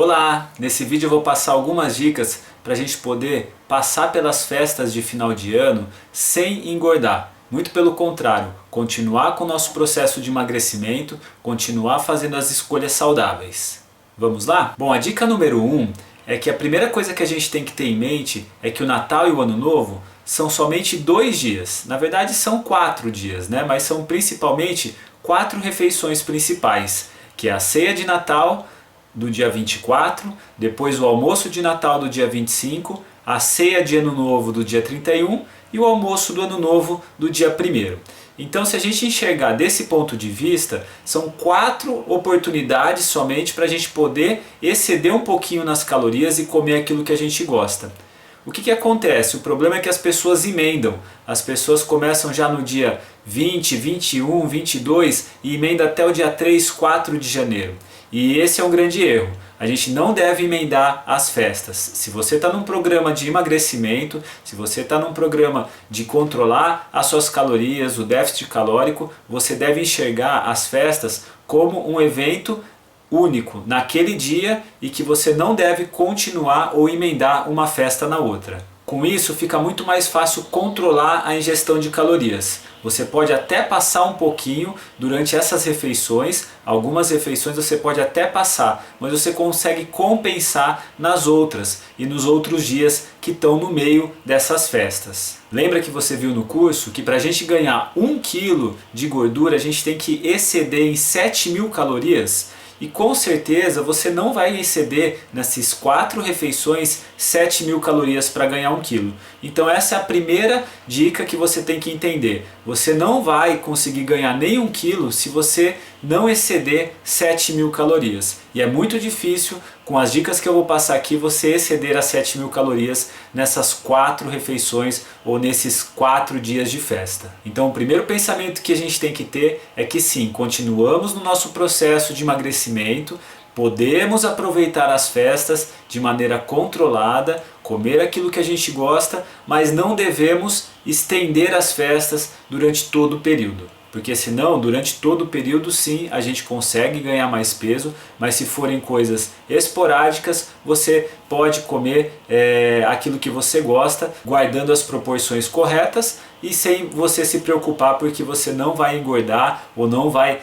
Olá! Nesse vídeo eu vou passar algumas dicas para a gente poder passar pelas festas de final de ano sem engordar. Muito pelo contrário, continuar com o nosso processo de emagrecimento, continuar fazendo as escolhas saudáveis. Vamos lá? Bom, a dica número 1 é que a primeira coisa que a gente tem que ter em mente é que o Natal e o Ano Novo são somente 2 dias. Na verdade são 4 dias, né? Mas são principalmente 4 refeições principais, que é a ceia de Natal do dia 24, depois o almoço de Natal do dia 25, a ceia de Ano Novo do dia 31 e o almoço do Ano Novo do dia 1º. Então, se a gente enxergar desse ponto de vista, são 4 oportunidades somente para a gente poder exceder um pouquinho nas calorias e comer aquilo que a gente gosta. O que acontece? O problema é que as pessoas emendam. As pessoas começam já no dia 20, 21, 22 e emendam até o dia 3, 4 de janeiro. E esse é um grande erro. A gente não deve emendar as festas. Se você está num programa de emagrecimento, se você está num programa de controlar as suas calorias, o déficit calórico, você deve enxergar as festas como um evento único naquele dia e que você não deve continuar ou emendar uma festa na outra. Com isso fica muito mais fácil controlar a ingestão de calorias. Você pode até passar um pouquinho durante essas refeições, algumas refeições você pode até passar, mas você consegue compensar nas outras e nos outros dias que estão no meio dessas festas. Lembra que você viu no curso que para a gente ganhar 1 kg de gordura a gente tem que exceder em 7.000 calorias? E com certeza você não vai exceder nessas 4 refeições 7.000 calorias para ganhar 1 kg. Então essa é a primeira dica que você tem que entender. Você não vai conseguir ganhar nem 1 kg se você não exceder 7.000 calorias. E é muito difícil, com as dicas que eu vou passar aqui, você exceder as 7.000 calorias nessas 4 refeições ou nesses 4 dias de festa. Então o primeiro pensamento que a gente tem que ter é que sim, continuamos no nosso processo de emagrecimento, podemos aproveitar as festas de maneira controlada, comer aquilo que a gente gosta, mas não devemos estender as festas durante todo o período. Porque senão, durante todo o período, sim, a gente consegue ganhar mais peso, mas se forem coisas esporádicas, você pode comer aquilo que você gosta, guardando as proporções corretas e sem você se preocupar porque você não vai engordar ou não vai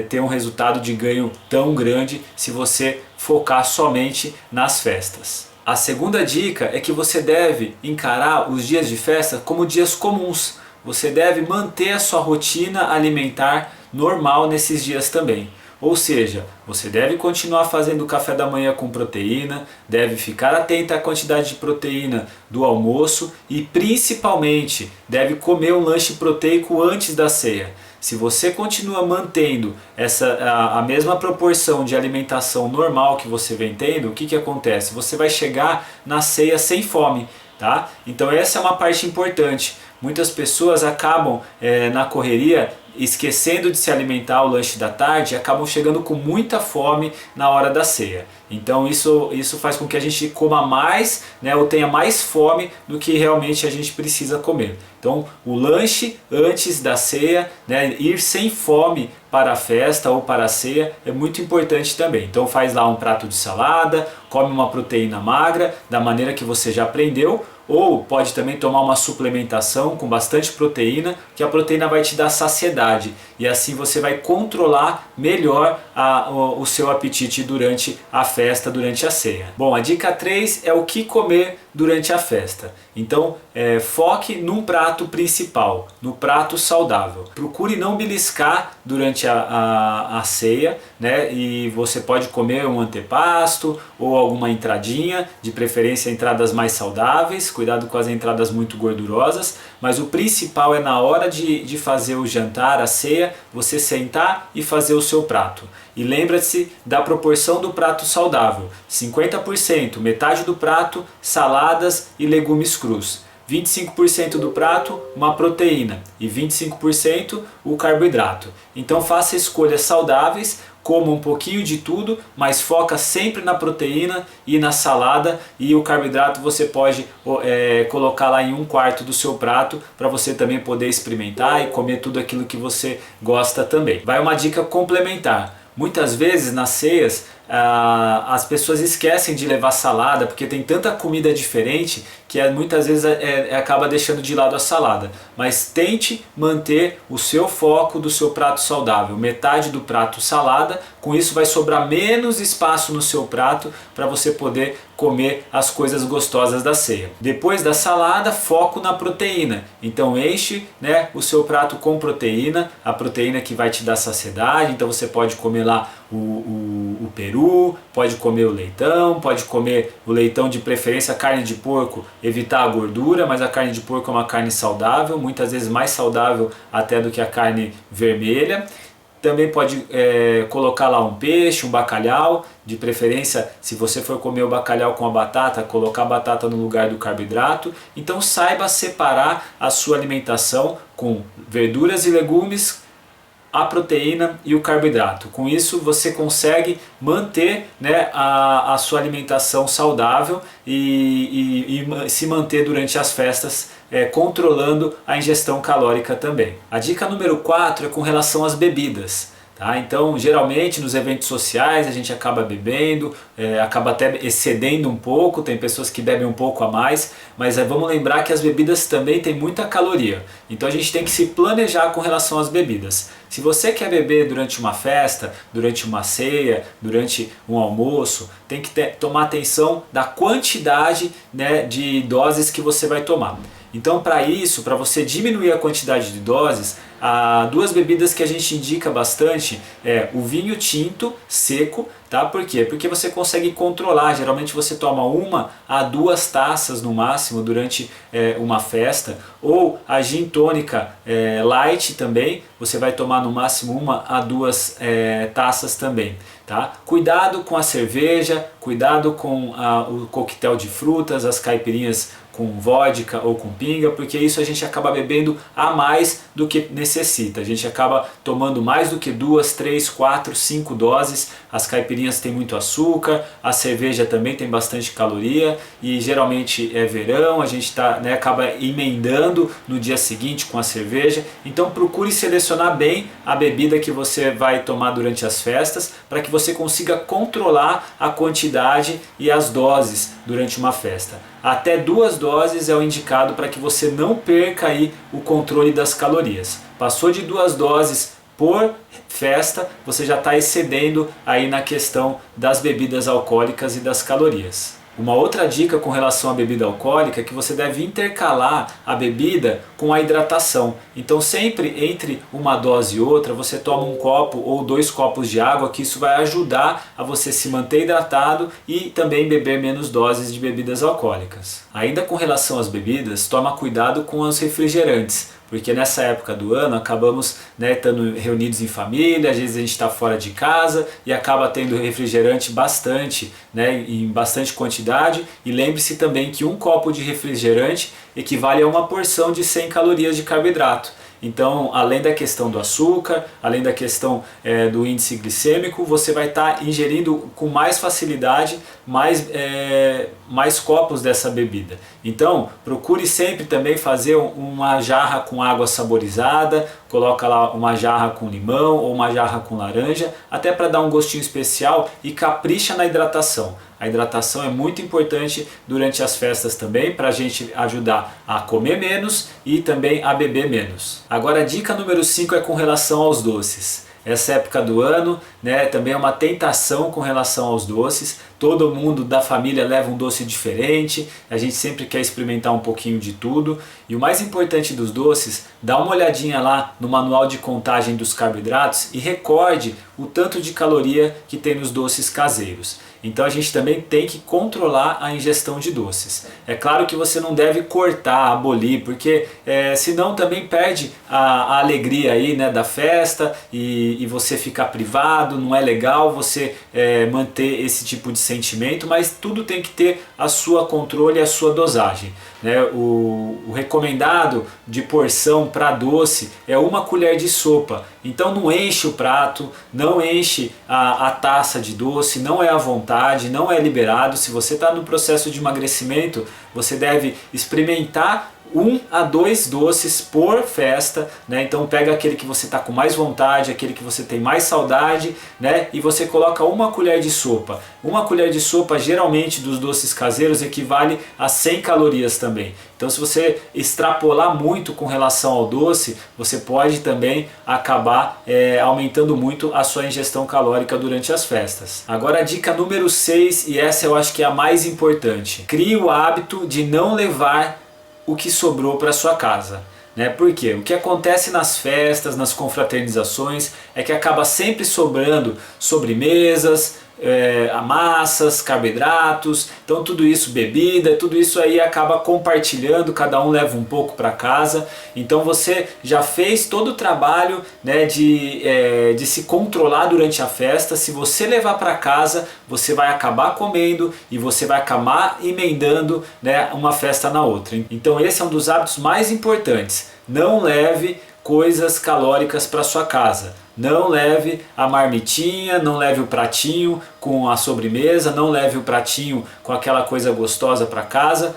ter um resultado de ganho tão grande se você focar somente nas festas. A segunda dica é que você deve encarar os dias de festa como dias comuns. Você deve manter a sua rotina alimentar normal nesses dias também. Ou seja, você deve continuar fazendo o café da manhã com proteína, deve ficar atento à quantidade de proteína do almoço e principalmente deve comer um lanche proteico antes da ceia. Se você continua mantendo a mesma proporção de alimentação normal que você vem tendo, o que acontece? Você vai chegar na ceia sem fome. Tá? Então essa é uma parte importante. Muitas pessoas acabam na correria esquecendo de se alimentar ao lanche da tarde e acabam chegando com muita fome na hora da ceia. Então isso faz com que a gente coma mais, né, ou tenha mais fome do que realmente a gente precisa comer. Então o lanche antes da ceia, né, ir sem fome para a festa ou para a ceia é muito importante também. Então faz lá um prato de salada, come uma proteína magra da maneira que você já aprendeu, ou pode também tomar uma suplementação com bastante proteína, que a proteína vai te dar saciedade e assim você vai controlar melhor o seu apetite durante a festa, durante a ceia. Bom, a dica 3 é o que comer durante a festa. Então foque num prato principal, no prato saudável. Procure não beliscar durante a ceia, né? E você pode comer um antepasto ou alguma entradinha, de preferência entradas mais saudáveis, cuidado com as entradas muito gordurosas, mas o principal é na hora de fazer o jantar, a ceia, você sentar e fazer o seu prato. E lembra-se da proporção do prato saudável, 50%, metade do prato, saladas e legumes crus. 25% do prato, uma proteína e 25% o carboidrato. Então faça escolhas saudáveis, coma um pouquinho de tudo, mas foca sempre na proteína e na salada, e o carboidrato você pode colocar lá em 1/4 do seu prato para você também poder experimentar e comer tudo aquilo que você gosta também. Vai uma dica complementar. Muitas vezes nas ceias as pessoas esquecem de levar salada, porque tem tanta comida diferente que muitas vezes acaba deixando de lado a salada. Mas tente manter o seu foco do seu prato saudável, metade do prato salada, com isso vai sobrar menos espaço no seu prato para você poder comer as coisas gostosas da ceia. Depois da salada, foco na proteína. Então enche, né, o seu prato com proteína, a proteína que vai te dar saciedade. Então você pode comer lá o peru, pode comer o leitão, pode comer o leitão, de preferência carne de porco, evitar a gordura, mas a carne de porco é uma carne saudável, muitas vezes mais saudável até do que a carne vermelha. Também pode colocar lá um peixe, um bacalhau, de preferência, se você for comer o bacalhau com a batata, colocar a batata no lugar do carboidrato. Então saiba separar a sua alimentação com verduras e legumes, a proteína e o carboidrato. Com isso você consegue manter, né, a sua alimentação saudável e se manter durante as festas, controlando a ingestão calórica também. A dica número 4 é com relação às bebidas. Tá? Então, geralmente nos eventos sociais a gente acaba bebendo, acaba até excedendo um pouco, tem pessoas que bebem um pouco a mais, mas vamos lembrar que as bebidas também têm muita caloria. Então a gente tem que se planejar com relação às bebidas. Se você quer beber durante uma festa, durante uma ceia, durante um almoço, tem que tomar atenção da quantidade, né, de doses que você vai tomar. Então, para isso, para você diminuir a quantidade de doses, há duas bebidas que a gente indica bastante é o vinho tinto seco, tá? Por quê? Porque você consegue controlar, geralmente você toma 1 a 2 taças no máximo durante uma festa, ou a gin tônica light também, você vai tomar no máximo 1 a 2 taças também. Tá? Cuidado com a cerveja, cuidado com o coquetel de frutas, as caipirinhas com vodka ou com pinga, porque isso a gente acaba bebendo a mais do que necessita. A gente acaba tomando mais do que 2, 3, 4, 5 doses. As caipirinhas têm muito açúcar, a cerveja também tem bastante caloria e geralmente é verão, a gente acaba emendando no dia seguinte com a cerveja. Então procure selecionar bem a bebida que você vai tomar durante as festas, para que você consiga controlar a quantidade e as doses durante uma festa. Até 2 doses é o indicado para que você não perca aí o controle das calorias. Passou de 2 doses por festa, você já está excedendo aí na questão das bebidas alcoólicas e das calorias. Uma outra dica com relação à bebida alcoólica é que você deve intercalar a bebida com a hidratação. Então sempre entre uma dose e outra você toma 1 copo ou 2 copos de água, que isso vai ajudar a você se manter hidratado e também beber menos doses de bebidas alcoólicas. Ainda com relação às bebidas, toma cuidado com os refrigerantes, porque nessa época do ano acabamos, né, estando reunidos em família, às vezes a gente está fora de casa e acaba tendo refrigerante bastante, né, em bastante quantidade. E lembre-se também que 1 copo de refrigerante equivale a 1 porção de 100 calorias de carboidrato. Então, além da questão do açúcar, além da questão do índice glicêmico, você vai estar ingerindo com mais facilidade mais copos dessa bebida. Então, procure sempre também fazer uma jarra com água saborizada, coloca lá uma jarra com limão ou uma jarra com laranja, até para dar um gostinho especial, e capricha na hidratação. A hidratação é muito importante durante as festas também, para a gente ajudar a comer menos e também a beber menos. Agora a dica número 5 é com relação aos doces. Essa época do ano, né, também é uma tentação com relação aos doces. Todo mundo da família leva um doce diferente, a gente sempre quer experimentar um pouquinho de tudo. E o mais importante dos doces, dá uma olhadinha lá no manual de contagem dos carboidratos e recorde o tanto de caloria que tem nos doces caseiros. Então a gente também tem que controlar a ingestão de doces. É claro que você não deve cortar, abolir, porque senão também perde a alegria aí, né, da festa e você ficar privado. Não é legal você manter esse tipo de sentimento, mas tudo tem que ter a sua controle e a sua dosagem. Né? O recomendado de porção para doce é 1 colher de sopa. Então não enche o prato, não enche a taça de doce, não é à vontade, não é liberado. Se você está no processo de emagrecimento, você deve experimentar 1 a 2 doces por festa, né? Então pega aquele que você está com mais vontade, aquele que você tem mais saudade, né? E você coloca uma colher de sopa. Uma colher de sopa geralmente dos doces caseiros equivale a 100 calorias também. Então se você extrapolar muito com relação ao doce, você pode também acabar aumentando muito a sua ingestão calórica durante as festas. Agora a dica número 6, e essa eu acho que é a mais importante. Crie o hábito de não levar o que sobrou para sua casa. Por quê? O que acontece nas festas, nas confraternizações, é que acaba sempre sobrando sobremesas, massas, carboidratos, então tudo isso, bebida, tudo isso aí acaba compartilhando, cada um leva um pouco para casa. Então você já fez todo o trabalho, né, de se controlar durante a festa. Se você levar para casa, você vai acabar comendo e você vai acabar emendando, né, uma festa na outra. Então esse é um dos hábitos mais importantes. Não leve coisas calóricas para sua casa. Não leve a marmitinha, não leve o pratinho com a sobremesa, não leve o pratinho com aquela coisa gostosa para casa.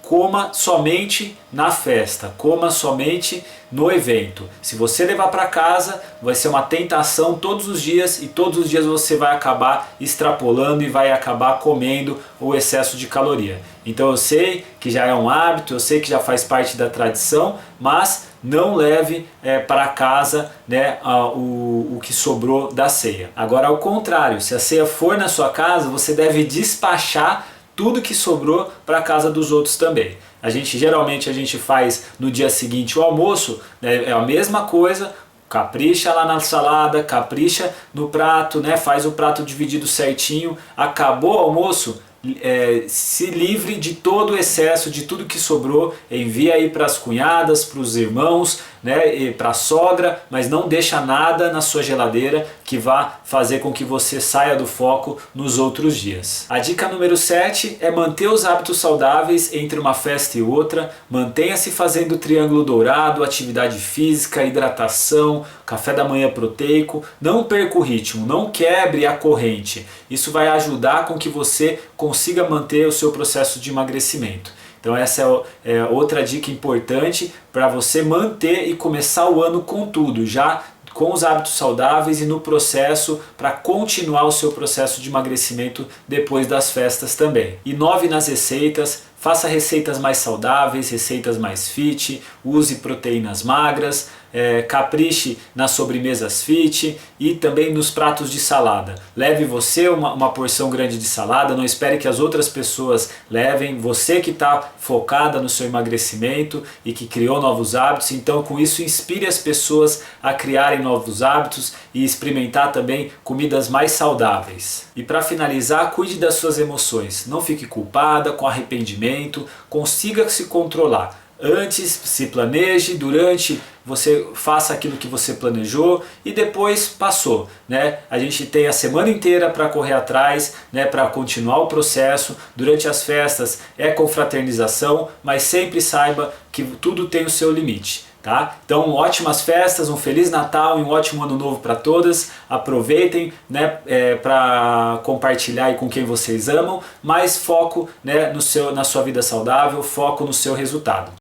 Coma somente na festa, coma somente no evento. Se você levar para casa, vai ser uma tentação todos os dias e todos os dias você vai acabar extrapolando e vai acabar comendo o excesso de caloria. Então eu sei que já é um hábito, eu sei que já faz parte da tradição, mas não leve para casa, né, o que sobrou da ceia. Agora ao contrário, se a ceia for na sua casa, você deve despachar tudo que sobrou para a casa dos outros também. Geralmente a gente faz no dia seguinte o almoço, né, é a mesma coisa, capricha lá na salada, capricha no prato, né, faz o prato dividido certinho, acabou o almoço, se livre de todo o excesso, de tudo que sobrou, envia aí para as cunhadas, para os irmãos, né, para a sogra, mas não deixa nada na sua geladeira que vá fazer com que você saia do foco nos outros dias. A dica número 7 é manter os hábitos saudáveis entre uma festa e outra. Mantenha-se fazendo o triângulo dourado, atividade física, hidratação, café da manhã proteico. Não perca o ritmo, não quebre a corrente. Isso vai ajudar com que você consiga manter o seu processo de emagrecimento. Então essa é outra dica importante para você manter e começar o ano com tudo, já com os hábitos saudáveis e no processo para continuar o seu processo de emagrecimento depois das festas também. Inove nas receitas, faça receitas mais saudáveis, receitas mais fit, use proteínas magras, capriche nas sobremesas fit e também nos pratos de salada. Leve você uma porção grande de salada, não espere que as outras pessoas levem, você que está focada no seu emagrecimento e que criou novos hábitos, então com isso inspire as pessoas a criarem novos hábitos e experimentar também comidas mais saudáveis. E para finalizar, cuide das suas emoções, não fique culpada, com arrependimento, consiga se controlar. Antes se planeje, durante você faça aquilo que você planejou e depois passou, né? A gente tem a semana inteira para correr atrás, né, para continuar o processo. Durante as festas é confraternização, mas sempre saiba que tudo tem o seu limite. Tá? Então ótimas festas, um Feliz Natal e um ótimo Ano Novo para todas. Aproveitem, né, para compartilhar aí com quem vocês amam, mas foco, né, na sua vida saudável, foco no seu resultado.